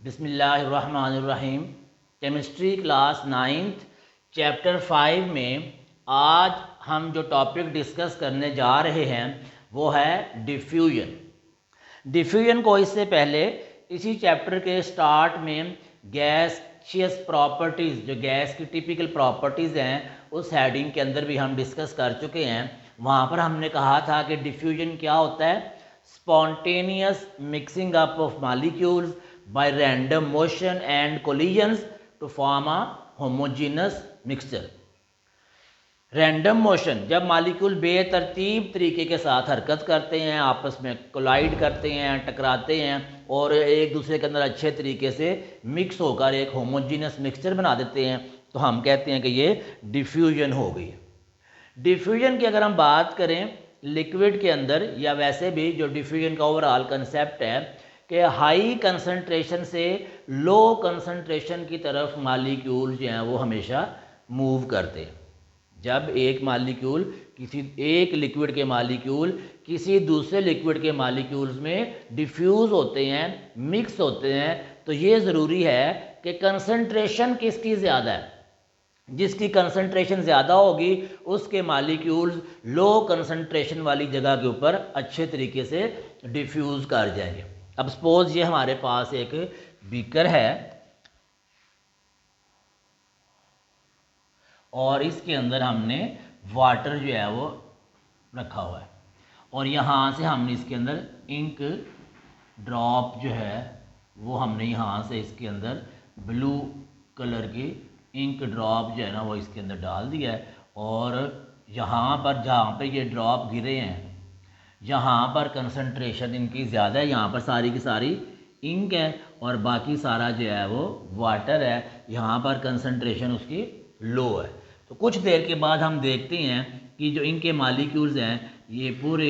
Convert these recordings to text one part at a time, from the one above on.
बिस्मिल्लाहिर्रहमानिर्रहीम। Chemistry class 9th chapter 5 में आज हम जो टॉपिक डिस्कस करने जा रहे हैं वो है डिफ्यूजन। डिफ्यूजन को इससे पहले इसी चैप्टर के स्टार्ट में गैसियस प्रॉपर्टीज़, जो गैस की टिपिकल प्रॉपर्टीज़ हैं, उस हेडिंग के अंदर भी हम डिस्कस कर चुके हैं। वहाँ पर हमने कहा था कि डिफ्यूजन क्या होता है? Spontaneous mixing up of molecules by random motion and collisions to form a homogeneous mixture। Random motion, जब मॉलिक्यूल बेतरतीब तरीके के साथ हरकत करते हैं, आपस में कोलाइड करते हैं, टकराते हैं और एक दूसरे के अंदर अच्छे तरीके से मिक्स होकर एक होमोजीनस मिक्सचर बना देते हैं, तो हम कहते हैं कि ये डिफ्यूजन हो गई। डिफ्यूजन की अगर हम बात करें लिक्विड के अंदर, या वैसे भी जो डिफ्यूजन का ओवरऑल कंसेप्ट है कि हाई कंसंट्रेशन से लो कंसंट्रेशन की तरफ मॉलिक्यूल जो हैं वो हमेशा मूव करते हैं। जब एक मॉलिक्यूल एक लिक्विड के मॉलिक्यूल किसी दूसरे लिक्विड के मॉलिक्यूल्स में डिफ्यूज़ होते हैं, मिक्स होते हैं, तो ये ज़रूरी है कि कंसंट्रेशन किसकी ज़्यादा है। जिसकी कंसंट्रेशन ज़्यादा होगी उसके मॉलिक्यूल्स लो कंसंट्रेशन वाली जगह के ऊपर अच्छे तरीके से डिफ्यूज़ कर जाएंगे। अब सपोज ये हमारे पास एक बीकर है और इसके अंदर हमने वाटर जो है वो रखा हुआ है और यहाँ से हमने इसके अंदर इंक ड्रॉप जो है वो हमने यहाँ से इसके अंदर ब्लू कलर की इंक ड्रॉप जो है ना वो इसके अंदर डाल दिया है। और यहाँ पर जहाँ पे ये ड्रॉप गिरे हैं यहाँ पर कंसंट्रेशन इनकी ज़्यादा है, यहाँ पर सारी की सारी इंक है और बाकी सारा जो है वो वाटर है, यहाँ पर कंसंट्रेशन उसकी लो है। तो कुछ देर के बाद हम देखते हैं कि जो इनके मॉलिक्यूल्स हैं ये पूरे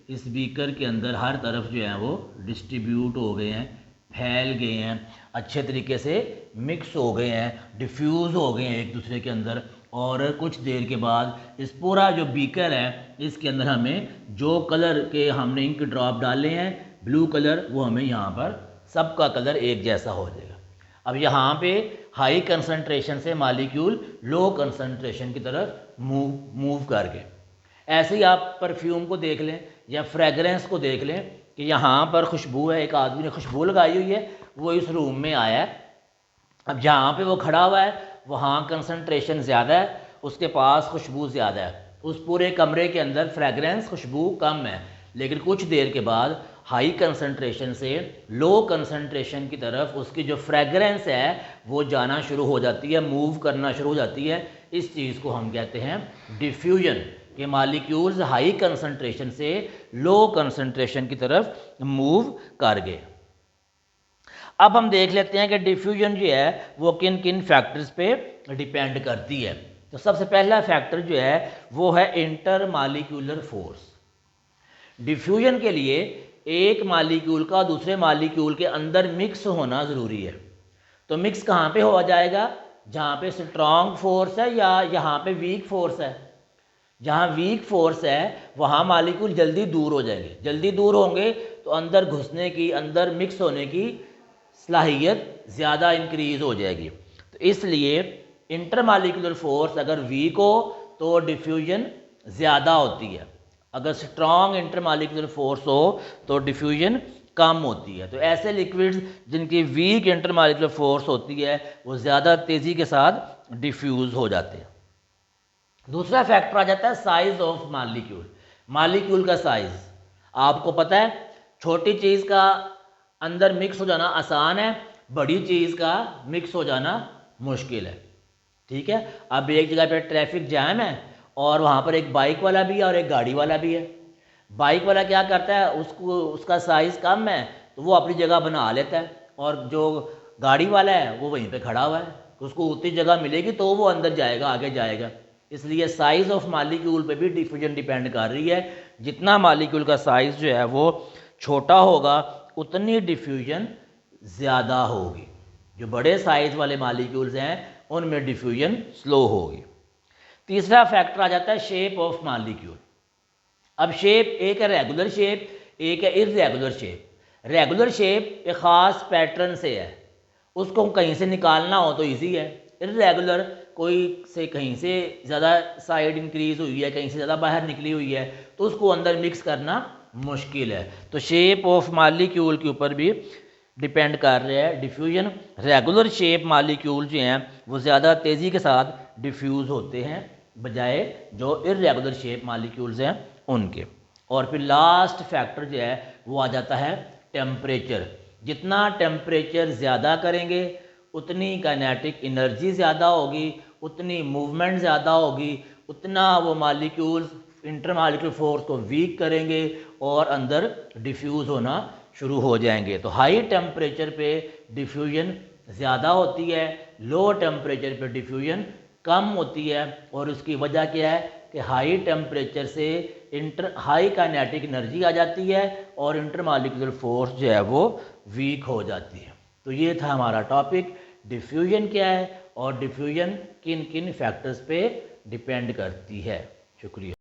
इस बीकर के अंदर हर तरफ जो है वो डिस्ट्रीब्यूट हो गए हैं, फैल गए हैं, अच्छे तरीके से मिक्स हो गए हैं, डिफ्यूज़ हो गए हैं एक दूसरे के अंदर। और कुछ देर के बाद इस पूरा जो बीकर है इसके अंदर हमें जो कलर के हमने इंक ड्रॉप डाले हैं ब्लू कलर, वो हमें यहाँ पर सबका कलर एक जैसा हो जाएगा। अब यहाँ पे हाई कंसंट्रेशन से मॉलिक्यूल लो कंसंट्रेशन की तरफ मूव कर गए। ऐसे ही आप परफ्यूम को देख लें या फ्रेगरेंस को देख लें कि यहाँ पर खुशबू है, एक आदमी ने खुशबू लगाई हुई है, वो इस रूम में आया है। अब जहाँ पे वो खड़ा हुआ है वहाँ कंसंट्रेशन ज़्यादा है, उसके पास खुशबू ज़्यादा है, उस पूरे कमरे के अंदर फ्रेगरेंस खुशबू कम है। लेकिन कुछ देर के बाद हाई कंसंट्रेशन से लो कंसंट्रेशन की तरफ उसकी जो फ्रेगरेंस है वो जाना शुरू हो जाती है, मूव करना शुरू हो जाती है। इस चीज़ को हम कहते हैं डिफ्यूजन, के मॉलिक्यूल्स हाई कंसंट्रेशन से लो कंसंट्रेशन की तरफ मूव कर गए। अब हम देख लेते हैं कि डिफ्यूजन जो है वो किन किन फैक्टर्स पे डिपेंड करती है। तो सबसे पहला फैक्टर जो है वो है इंटर मॉलिक्यूलर फोर्स। डिफ्यूजन के लिए एक मॉलिक्यूल का दूसरे मॉलिक्यूल के अंदर मिक्स होना ज़रूरी है। तो मिक्स कहाँ पे हो जाएगा? जहाँ पे स्ट्रॉन्ग फोर्स है या यहाँ पे वीक फोर्स है। जहाँ वीक फोर्स है वहाँ मॉलिक्यूल जल्दी दूर हो जाएंगे, जल्दी दूर होंगे तो अंदर घुसने की, अंदर मिक्स होने की सलाहियत ज़्यादा इंक्रीज़ हो जाएगी। तो इसलिए इंटरमॉलिक्यूलर फोर्स अगर वीक हो तो डिफ्यूजन ज़्यादा होती है, अगर स्ट्रॉन्ग इंटरमॉलिक्यूलर फोर्स हो तो डिफ्यूजन कम होती है। तो ऐसे लिक्विड्स जिनकी वीक इंटरमॉलिक्यूलर फोर्स होती है वो ज़्यादा तेज़ी के साथ डिफ्यूज़ हो जाते हैं। दूसरा फैक्टर आ जाता है साइज़ ऑफ मॉलिक्यूल। मॉलिक्यूल का साइज़ आपको पता है, छोटी चीज़ का अंदर मिक्स हो जाना आसान है, बड़ी चीज़ का मिक्स हो जाना मुश्किल है। ठीक है, अब एक जगह पे ट्रैफिक जैम है और वहाँ पर एक बाइक वाला भी है और एक गाड़ी वाला भी है। बाइक वाला क्या करता है, उसका साइज़ कम है तो वो अपनी जगह बना लेता है, और जो गाड़ी वाला है वो वहीं पे खड़ा हुआ है, उसको उतनी जगह मिलेगी तो वो अंदर जाएगा, आगे जाएगा। इसलिए साइज़ ऑफ मॉलिक्यूल पे भी डिफ्यूजन डिपेंड कर रही है। जितना मॉलिक्यूल का साइज़ जो है वो छोटा होगा उतनी डिफ्यूजन ज़्यादा होगी। जो बड़े साइज़ वाले मॉलिक्यूल्स हैं उनमें डिफ्यूजन स्लो होगी। तीसरा फैक्टर आ जाता है शेप ऑफ मॉलिक्यूल। अब शेप, एक है रेगुलर शेप, एक है इर्रेगुलर शेप। रेगुलर शेप एक ख़ास पैटर्न से है, उसको कहीं से निकालना हो तो इजी है। इर्रेगुलर कोई से कहीं से ज़्यादा साइड इंक्रीज हुई है, कहीं से ज़्यादा बाहर निकली हुई है, तो उसको अंदर मिक्स करना मुश्किल है। तो शेप ऑफ मालिक्यूल के ऊपर भी डिपेंड कर रहा है डिफ्यूजन। रेगुलर शेप मालिक्यूल जो हैं वो ज़्यादा तेज़ी के साथ डिफ्यूज़ होते हैं बजाय जो इर्रेगुलर शेप मालिक्यूल्स हैं उनके। और फिर लास्ट फैक्टर जो है वो आ जाता है टेम्परेचर। जितना टेम्परेचर ज़्यादा करेंगे उतनी काइनेटिक एनर्जी ज़्यादा होगी, उतनी मूवमेंट ज़्यादा होगी, उतना वो मालिक्यूल्स इंटर मालिक्यूल फोर्स को वीक करेंगे और अंदर डिफ्यूज़ होना शुरू हो जाएंगे। तो हाई टेम्परेचर पे डिफ्यूजन ज़्यादा होती है, लो टेम्परेचर पे डिफ्यूजन कम होती है। और उसकी वजह क्या है कि हाई टेम्परेचर से हाई काइनेटिक एनर्जी आ जाती है और इंटर मालिक्यूलर फोर्स जो है वो वीक हो जाती है। तो ये था हमारा टॉपिक, डिफ्यूजन क्या है और डिफ्यूजन किन किन फैक्टर्स पे डिपेंड करती है। शुक्रिया।